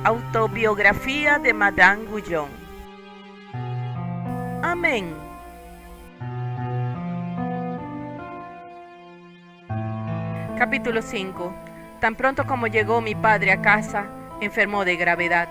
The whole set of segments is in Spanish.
Autobiografía de Madame Guyon. Amén. Capítulo 5. Tan pronto como llegó mi padre a casa, enfermó de gravedad.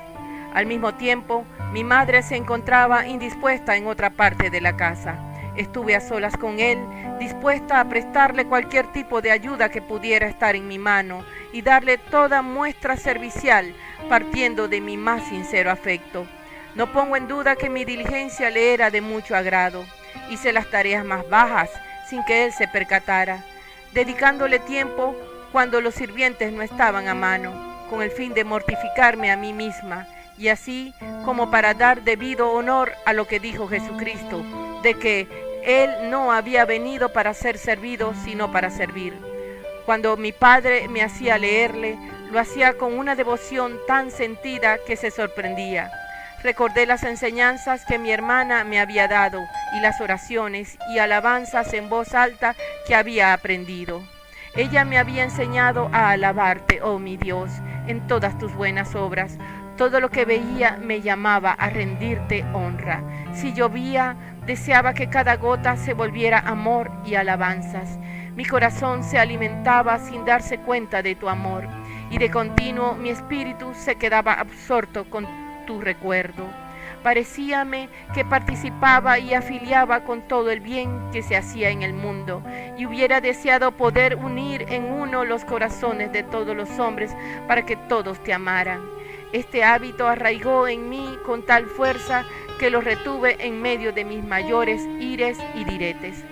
Al mismo tiempo, mi madre se encontraba indispuesta en otra parte de la casa. Estuve a solas con él, dispuesta a prestarle cualquier tipo de ayuda que pudiera estar en mi mano y darle toda muestra servicial, partiendo de mi más sincero afecto. No pongo en duda que mi diligencia le era de mucho agrado. Hice las tareas más bajas, sin que él se percatara, dedicándole tiempo cuando los sirvientes no estaban a mano, con el fin de mortificarme a mí misma, y así como para dar debido honor a lo que dijo Jesucristo, de que Él no había venido para ser servido, sino para servir. Cuando mi padre me hacía leerle, lo hacía con una devoción tan sentida que se sorprendía. Recordé las enseñanzas que mi hermana me había dado y las oraciones y alabanzas en voz alta que había aprendido. Ella me había enseñado a alabarte, oh mi Dios, en todas tus buenas obras. Todo lo que veía me llamaba a rendirte honra. Si llovía, deseaba que cada gota se volviera amor y alabanzas. Mi corazón se alimentaba sin darse cuenta de tu amor, y de continuo mi espíritu se quedaba absorto con tu recuerdo. Parecíame que participaba y afiliaba con todo el bien que se hacía en el mundo, y hubiera deseado poder unir en uno los corazones de todos los hombres para que todos te amaran. Este hábito arraigó en mí con tal fuerza que lo retuve en medio de mis mayores ires y diretes.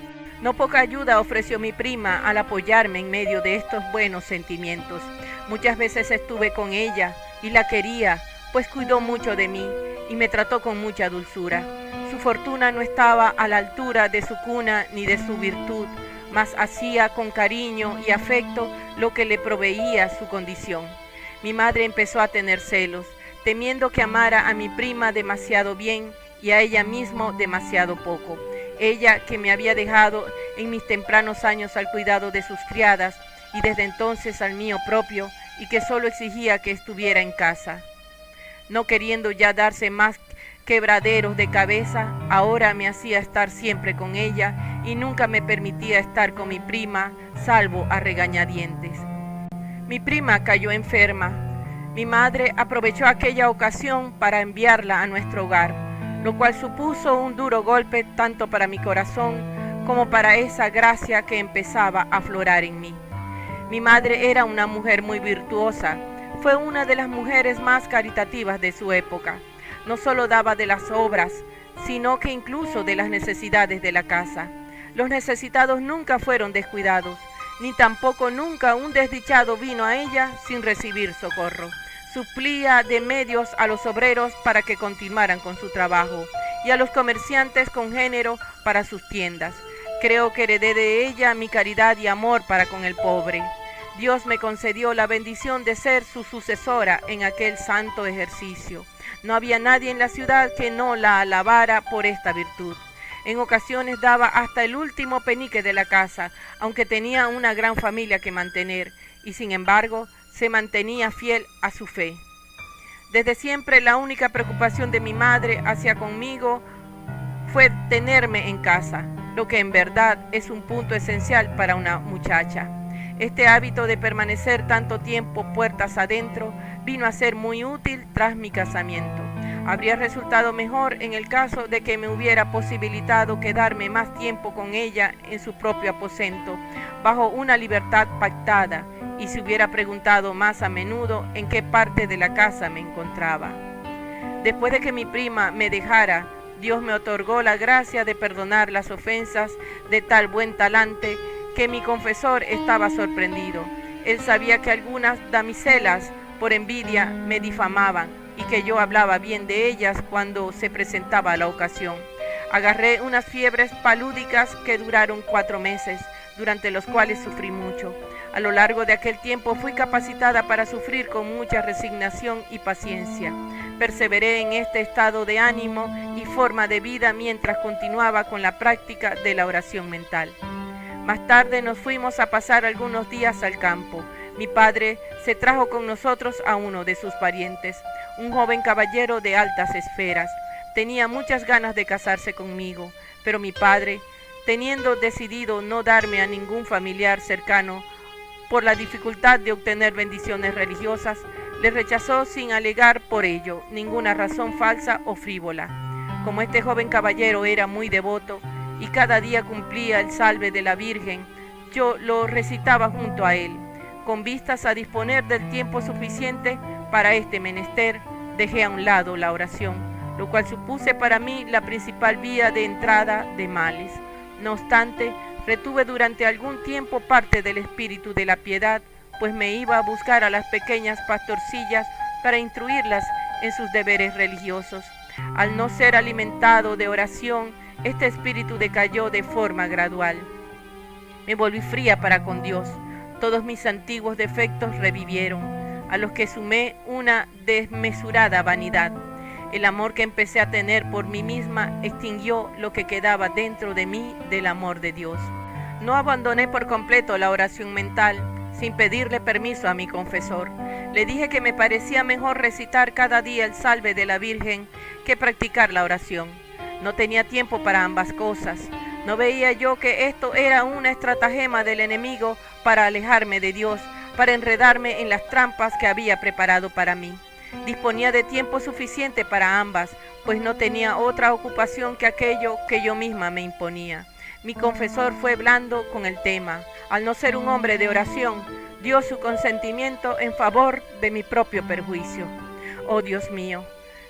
No poca ayuda ofreció mi prima al apoyarme en medio de estos buenos sentimientos. Muchas veces estuve con ella y la quería, pues cuidó mucho de mí y me trató con mucha dulzura. Su fortuna no estaba a la altura de su cuna ni de su virtud, mas hacía con cariño y afecto lo que le proveía su condición. Mi madre empezó a tener celos, temiendo que amara a mi prima demasiado bien y a ella mismo demasiado poco. Ella, que me había dejado en mis tempranos años al cuidado de sus criadas y desde entonces al mío propio, y que solo exigía que estuviera en casa. No queriendo ya darse más quebraderos de cabeza, ahora me hacía estar siempre con ella y nunca me permitía estar con mi prima, salvo a regañadientes. Mi prima cayó enferma. Mi madre aprovechó aquella ocasión para enviarla a nuestro hogar, lo cual supuso un duro golpe tanto para mi corazón como para esa gracia que empezaba a aflorar en mí. Mi madre era una mujer muy virtuosa. Fue una de las mujeres más caritativas de su época. No solo daba de las obras, sino que incluso de las necesidades de la casa. Los necesitados nunca fueron descuidados, ni tampoco nunca un desdichado vino a ella sin recibir socorro. Suplía de medios a los obreros para que continuaran con su trabajo y a los comerciantes con género para sus tiendas. Creo que heredé de ella mi caridad y amor para con el pobre. Dios me concedió la bendición de ser su sucesora en aquel santo ejercicio. No había nadie en la ciudad que no la alabara por esta virtud. En ocasiones daba hasta el último penique de la casa, aunque tenía una gran familia que mantener, y sin embargo se mantenía fiel a su fe. Desde siempre la única preocupación de mi madre hacia conmigo fue tenerme en casa, lo que en verdad es un punto esencial para una muchacha. Este hábito de permanecer tanto tiempo puertas adentro vino a ser muy útil tras mi casamiento. Habría resultado mejor en el caso de que me hubiera posibilitado quedarme más tiempo con ella en su propio aposento, bajo una libertad pactada, y se hubiera preguntado más a menudo en qué parte de la casa me encontraba. Después de que mi prima me dejara, Dios me otorgó la gracia de perdonar las ofensas de tal buen talante que mi confesor estaba sorprendido. Él sabía que algunas damiselas por envidia me difamaban y que yo hablaba bien de ellas cuando se presentaba la ocasión. Agarré unas fiebres palúdicas que duraron 4 meses, durante los cuales sufrí mucho. A lo largo de aquel tiempo fui capacitada para sufrir con mucha resignación y paciencia. Perseveré en este estado de ánimo y forma de vida mientras continuaba con la práctica de la oración mental. Más tarde nos fuimos a pasar algunos días al campo. Mi padre se trajo con nosotros a uno de sus parientes, un joven caballero de altas esferas. Tenía muchas ganas de casarse conmigo, pero mi padre, teniendo decidido no darme a ningún familiar cercano por la dificultad de obtener bendiciones religiosas, le rechazó sin alegar por ello ninguna razón falsa o frívola. Como este joven caballero era muy devoto y cada día cumplía el salve de la Virgen, yo lo recitaba junto a él. Con vistas a disponer del tiempo suficiente para este menester, dejé a un lado la oración, lo cual supuse para mí la principal vía de entrada de males. No obstante, retuve durante algún tiempo parte del espíritu de la piedad, pues me iba a buscar a las pequeñas pastorcillas para instruirlas en sus deberes religiosos. Al no ser alimentado de oración, este espíritu decayó de forma gradual. Me volví fría para con Dios. Todos mis antiguos defectos revivieron, a los que sumé una desmesurada vanidad. El amor que empecé a tener por mí misma extinguió lo que quedaba dentro de mí del amor de Dios. No abandoné por completo la oración mental, sin pedirle permiso a mi confesor. Le dije que me parecía mejor recitar cada día el salve de la Virgen que practicar la oración. No tenía tiempo para ambas cosas. ¿No veía yo que esto era una estratagema del enemigo para alejarme de Dios, para enredarme en las trampas que había preparado para mí? Disponía de tiempo suficiente para ambas, pues no tenía otra ocupación que aquello que yo misma me imponía. Mi confesor fue blando con el tema. Al no ser un hombre de oración, dio su consentimiento en favor de mi propio perjuicio. Oh Dios mío,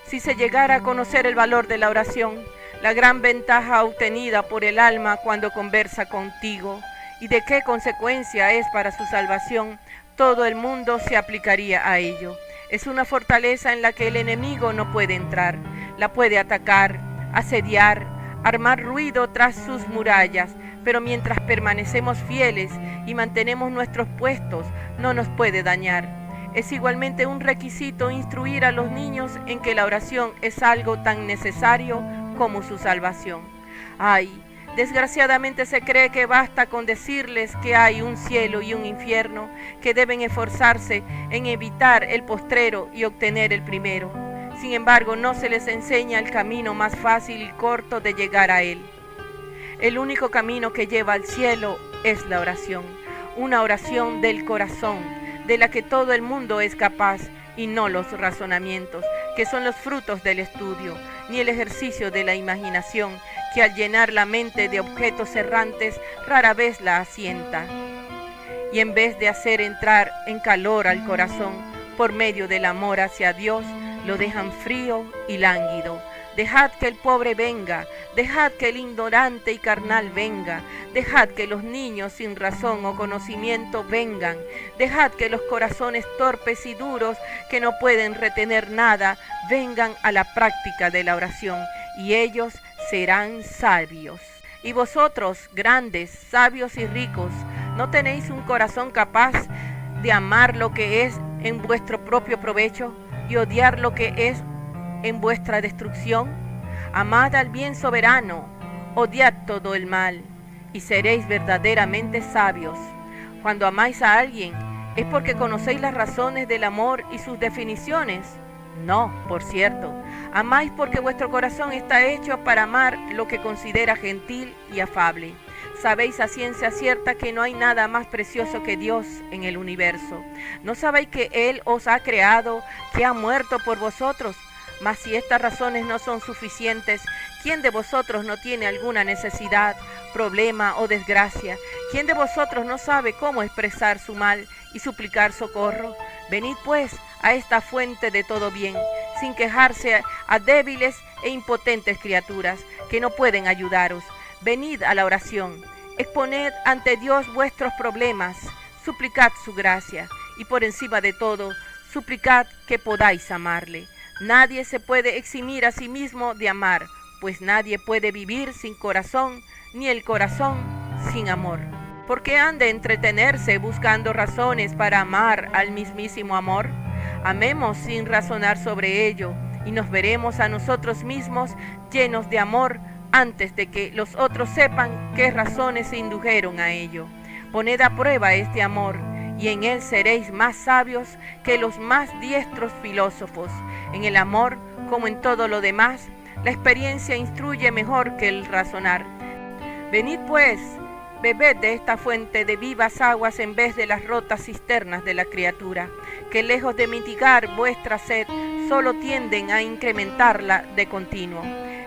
si se llegara a conocer el valor de la oración, la gran ventaja obtenida por el alma cuando conversa contigo, y de qué consecuencia es para su salvación, todo el mundo se aplicaría a ello. Es una fortaleza en la que el enemigo no puede entrar, la puede atacar, asediar, armar ruido tras sus murallas, pero mientras permanecemos fieles y mantenemos nuestros puestos, no nos puede dañar. Es igualmente un requisito instruir a los niños en que la oración es algo tan necesario como su salvación. Ay, desgraciadamente se cree que basta con decirles que hay un cielo y un infierno, que deben esforzarse en evitar el postrero y obtener el primero. Sin embargo, no se les enseña el camino más fácil y corto de llegar a él. El único camino que lleva al cielo es la oración, una oración del corazón, de la que todo el mundo es capaz, y no los razonamientos, que son los frutos del estudio, ni el ejercicio de la imaginación, que al llenar la mente de objetos errantes rara vez la asienta. Y en vez de hacer entrar en calor al corazón por medio del amor hacia Dios, lo dejan frío y lánguido. Dejad que el pobre venga, dejad que el ignorante y carnal venga, dejad que los niños sin razón o conocimiento vengan, dejad que los corazones torpes y duros que no pueden retener nada vengan a la práctica de la oración, y ellos serán sabios. Y vosotros, grandes, sabios y ricos, ¿no tenéis un corazón capaz de amar lo que es en vuestro propio provecho y odiar lo que es en vuestra destrucción? Amad al bien soberano, odiad todo el mal, y seréis verdaderamente sabios. Cuando amáis a alguien, ¿es porque conocéis las razones del amor y sus definiciones? No, por cierto, amáis porque vuestro corazón está hecho para amar lo que considera gentil y afable. Sabéis a ciencia cierta que no hay nada más precioso que Dios en el universo. ¿No sabéis que Él os ha creado, que ha muerto por vosotros? Mas si estas razones no son suficientes, ¿quién de vosotros no tiene alguna necesidad, problema o desgracia? ¿Quién de vosotros no sabe cómo expresar su mal y suplicar socorro? Venid pues a esta fuente de todo bien, sin quejarse a débiles e impotentes criaturas que no pueden ayudaros. Venid a la oración, exponed ante Dios vuestros problemas, suplicad su gracia y por encima de todo, suplicad que podáis amarle. Nadie se puede eximir a sí mismo de amar, pues nadie puede vivir sin corazón, ni el corazón sin amor. ¿Por qué han de entretenerse buscando razones para amar al mismísimo amor? Amemos sin razonar sobre ello, y nos veremos a nosotros mismos llenos de amor antes de que los otros sepan qué razones se indujeron a ello. Poned a prueba este amor, y en él seréis más sabios que los más diestros filósofos. En el amor, como en todo lo demás, la experiencia instruye mejor que el razonar. Venid pues, bebed de esta fuente de vivas aguas en vez de las rotas cisternas de la criatura, que lejos de mitigar vuestra sed, solo tienden a incrementarla de continuo.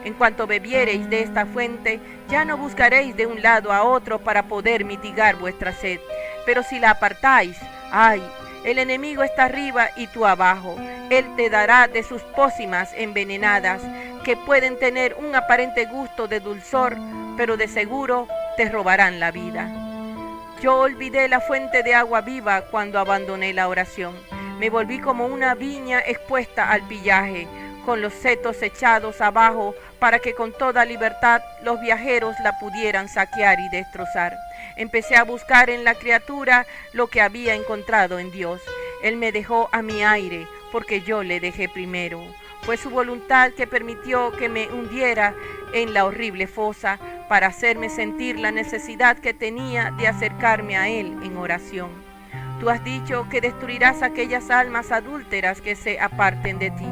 En cuanto bebiereis de esta fuente, ya no buscaréis de un lado a otro para poder mitigar vuestra sed. Pero si la apartáis, ¡ay! El enemigo está arriba y tú abajo. Él te dará de sus pócimas envenenadas, que pueden tener un aparente gusto de dulzor, pero de seguro te robarán la vida. Yo olvidé la fuente de agua viva cuando abandoné la oración. Me volví como una viña expuesta al pillaje, con los setos echados abajo para que con toda libertad los viajeros la pudieran saquear y destrozar. Empecé a buscar en la criatura lo que había encontrado en Dios. Él me dejó a mi aire, porque yo le dejé primero. Fue su voluntad que permitió que me hundiera en la horrible fosa para hacerme sentir la necesidad que tenía de acercarme a Él en oración. Tú has dicho que destruirás aquellas almas adúlteras que se aparten de ti.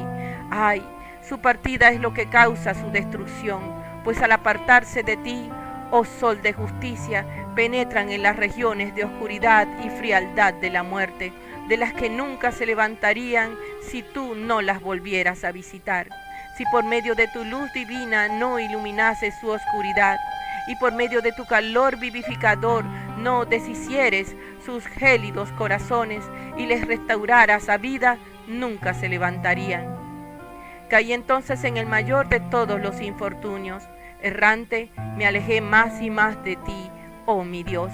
Ay, su partida es lo que causa su destrucción, pues al apartarse de ti, oh sol de justicia, penetran en las regiones de oscuridad y frialdad de la muerte, de las que nunca se levantarían si tú no las volvieras a visitar. Si por medio de tu luz divina no iluminases su oscuridad, y por medio de tu calor vivificador no deshicieres sus gélidos corazones y les restauraras a vida, nunca se levantarían. Caí entonces en el mayor de todos los infortunios. Errante, me alejé más y más de ti, oh mi Dios,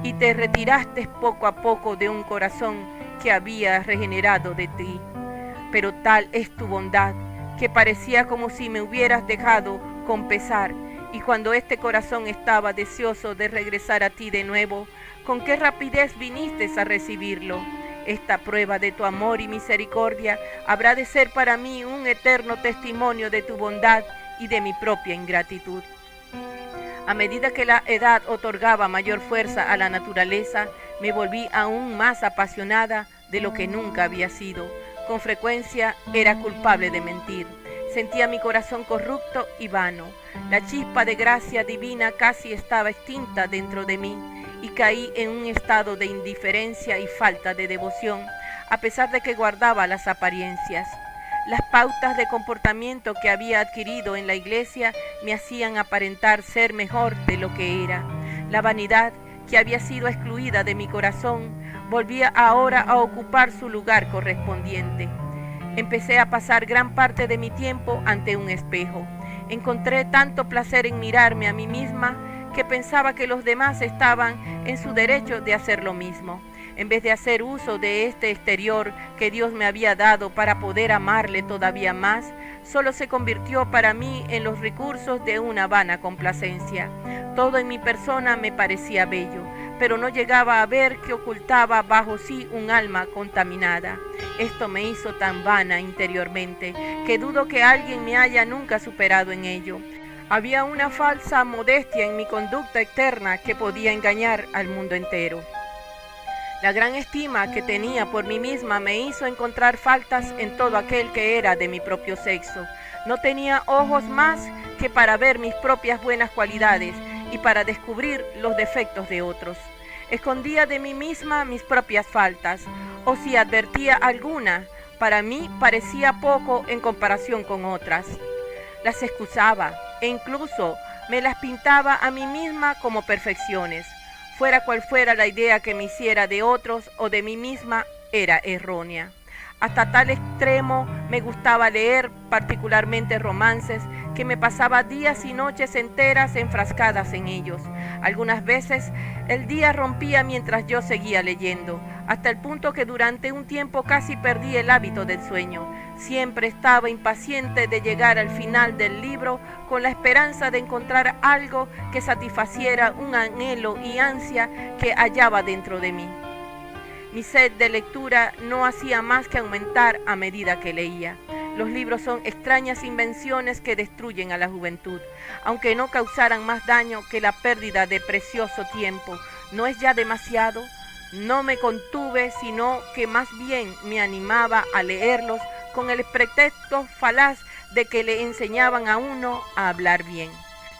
y te retiraste poco a poco de un corazón que había regenerado de ti. Pero tal es tu bondad, que parecía como si me hubieras dejado con pesar, y cuando este corazón estaba deseoso de regresar a ti de nuevo, con qué rapidez viniste a recibirlo. Esta prueba de tu amor y misericordia habrá de ser para mí un eterno testimonio de tu bondad y de mi propia ingratitud. A medida que la edad otorgaba mayor fuerza a la naturaleza, me volví aún más apasionada de lo que nunca había sido. Con frecuencia era culpable de mentir. Sentía mi corazón corrupto y vano. La chispa de gracia divina casi estaba extinta dentro de mí y caí en un estado de indiferencia y falta de devoción, a pesar de que guardaba las apariencias. Las pautas de comportamiento que había adquirido en la iglesia me hacían aparentar ser mejor de lo que era. La vanidad, que había sido excluida de mi corazón, volvía ahora a ocupar su lugar correspondiente. Empecé a pasar gran parte de mi tiempo ante un espejo. Encontré tanto placer en mirarme a mí misma que pensaba que los demás estaban en su derecho de hacer lo mismo. En vez de hacer uso de este exterior que Dios me había dado para poder amarle todavía más, solo se convirtió para mí en los recursos de una vana complacencia. Todo en mi persona me parecía bello, pero no llegaba a ver que ocultaba bajo sí un alma contaminada. Esto me hizo tan vana interiormente que dudo que alguien me haya nunca superado en ello. Había una falsa modestia en mi conducta externa que podía engañar al mundo entero. La gran estima que tenía por mí misma me hizo encontrar faltas en todo aquel que era de mi propio sexo. No tenía ojos más que para ver mis propias buenas cualidades y para descubrir los defectos de otros. Escondía de mí misma mis propias faltas, o si advertía alguna, para mí parecía poco en comparación con otras. Las excusaba e incluso me las pintaba a mí misma como perfecciones. Fuera cual fuera la idea que me hiciera de otros o de mí misma, era errónea. Hasta tal extremo me gustaba leer, particularmente romances, que me pasaba días y noches enteras enfrascadas en ellos. Algunas veces el día rompía mientras yo seguía leyendo, hasta el punto que durante un tiempo casi perdí el hábito del sueño. Siempre estaba impaciente de llegar al final del libro con la esperanza de encontrar algo que satisfaciera un anhelo y ansia que hallaba dentro de mí. Mi sed de lectura no hacía más que aumentar a medida que leía. Los libros son extrañas invenciones que destruyen a la juventud, aunque no causaran más daño que la pérdida de precioso tiempo. ¿No es ya demasiado? No me contuve, sino que más bien me animaba a leerlos con el pretexto falaz de que le enseñaban a uno a hablar bien.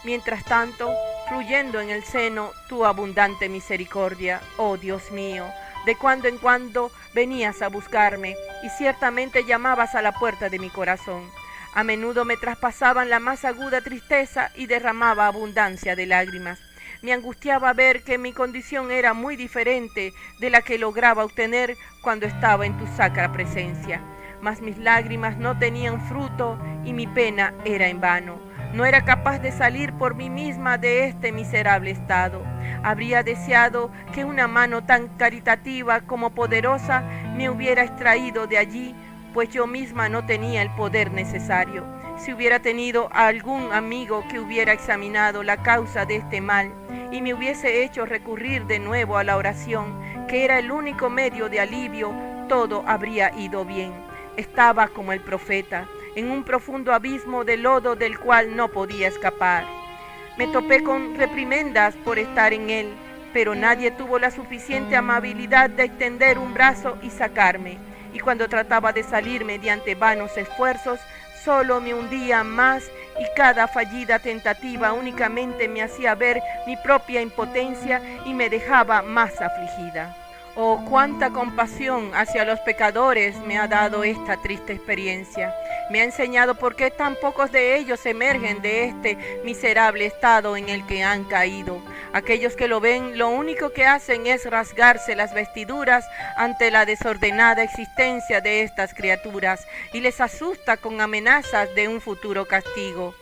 Mientras tanto, fluyendo en el seno tu abundante misericordia, oh Dios mío, de cuando en cuando venías a buscarme y ciertamente llamabas a la puerta de mi corazón. A menudo me traspasaban la más aguda tristeza y derramaba abundancia de lágrimas. Me angustiaba ver que mi condición era muy diferente de la que lograba obtener cuando estaba en tu sacra presencia. Mas mis lágrimas no tenían fruto y mi pena era en vano. No era capaz de salir por mí misma de este miserable estado. Habría deseado que una mano tan caritativa como poderosa me hubiera extraído de allí, pues yo misma no tenía el poder necesario. Si hubiera tenido a algún amigo que hubiera examinado la causa de este mal y me hubiese hecho recurrir de nuevo a la oración, que era el único medio de alivio, todo habría ido bien. Estaba como el profeta, en un profundo abismo de lodo del cual no podía escapar. Me topé con reprimendas por estar en él, pero nadie tuvo la suficiente amabilidad de extender un brazo y sacarme, y cuando trataba de salir mediante vanos esfuerzos, solo me hundía más y cada fallida tentativa únicamente me hacía ver mi propia impotencia y me dejaba más afligida. Oh, cuánta compasión hacia los pecadores me ha dado esta triste experiencia. Me ha enseñado por qué tan pocos de ellos emergen de este miserable estado en el que han caído. Aquellos que lo ven, lo único que hacen es rasgarse las vestiduras ante la desordenada existencia de estas criaturas y les asusta con amenazas de un futuro castigo.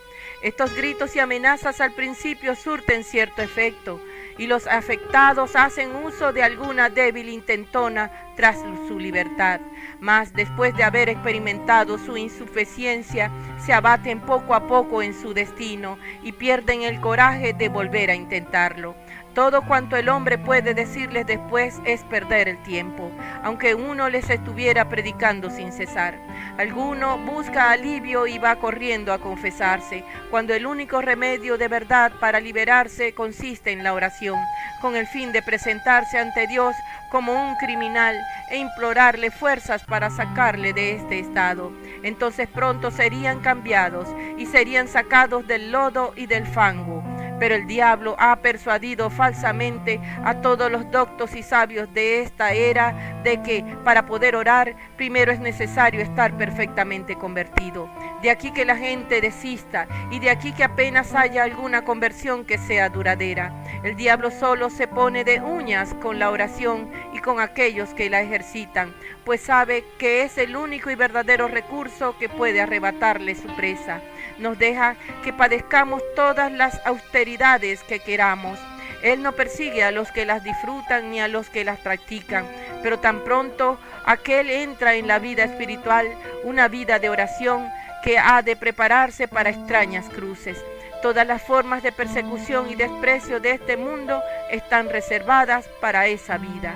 Estos gritos y amenazas al principio surten cierto efecto, y los afectados hacen uso de alguna débil intentona tras su libertad, mas después de haber experimentado su insuficiencia, se abaten poco a poco en su destino y pierden el coraje de volver a intentarlo. Todo cuanto el hombre puede decirles después es perder el tiempo, aunque uno les estuviera predicando sin cesar. Alguno busca alivio y va corriendo a confesarse, cuando el único remedio de verdad para liberarse consiste en la oración, con el fin de presentarse ante Dios como un criminal e implorarle fuerzas para sacarle de este estado. Entonces pronto serían cambiados y serían sacados del lodo y del fango. Pero el diablo ha persuadido falsamente a todos los doctos y sabios de esta era de que para poder orar primero es necesario estar perfectamente convertido. De aquí que la gente desista y de aquí que apenas haya alguna conversión que sea duradera. El diablo solo se pone de uñas con la oración y con aquellos que la ejercitan, pues sabe que es el único y verdadero recurso que puede arrebatarle su presa. Nos deja que padezcamos todas las austeridades que queramos. Él no persigue a los que las disfrutan ni a los que las practican, pero tan pronto aquel entra en la vida espiritual, una vida de oración que ha de prepararse para extrañas cruces. Todas las formas de persecución y desprecio de este mundo están reservadas para esa vida.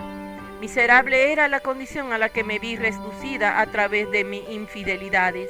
Miserable era la condición a la que me vi reducida a través de mis infidelidades,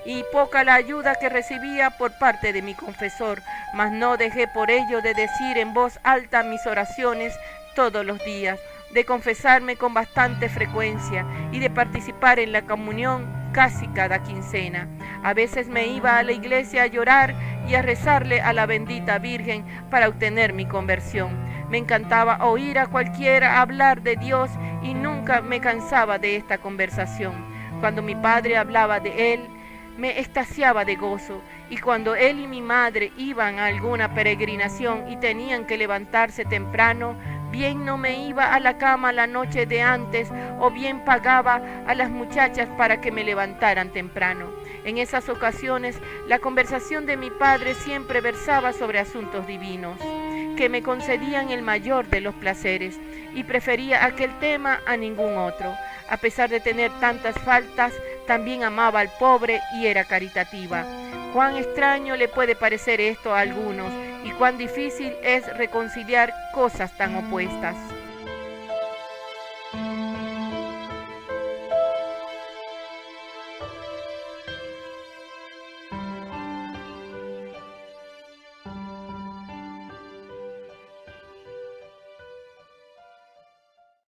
y poca la ayuda que recibía por parte de mi confesor, mas no dejé por ello de decir en voz alta mis oraciones todos los días, de confesarme con bastante frecuencia y de participar en la comunión casi cada quincena. A veces me iba a la iglesia a llorar y a rezarle a la bendita Virgen para obtener mi conversión. Me encantaba oír a cualquiera hablar de Dios y nunca me cansaba de esta conversación. Cuando mi padre hablaba de Él, me extasiaba de gozo, y cuando él y mi madre iban a alguna peregrinación y tenían que levantarse temprano, bien no me iba a la cama la noche de antes, o bien pagaba a las muchachas para que me levantaran temprano. En esas ocasiones, la conversación de mi padre siempre versaba sobre asuntos divinos, que me concedían el mayor de los placeres, y prefería aquel tema a ningún otro. A pesar de tener tantas faltas, también amaba al pobre y era caritativa. Cuán extraño le puede parecer esto a algunos y cuán difícil es reconciliar cosas tan opuestas.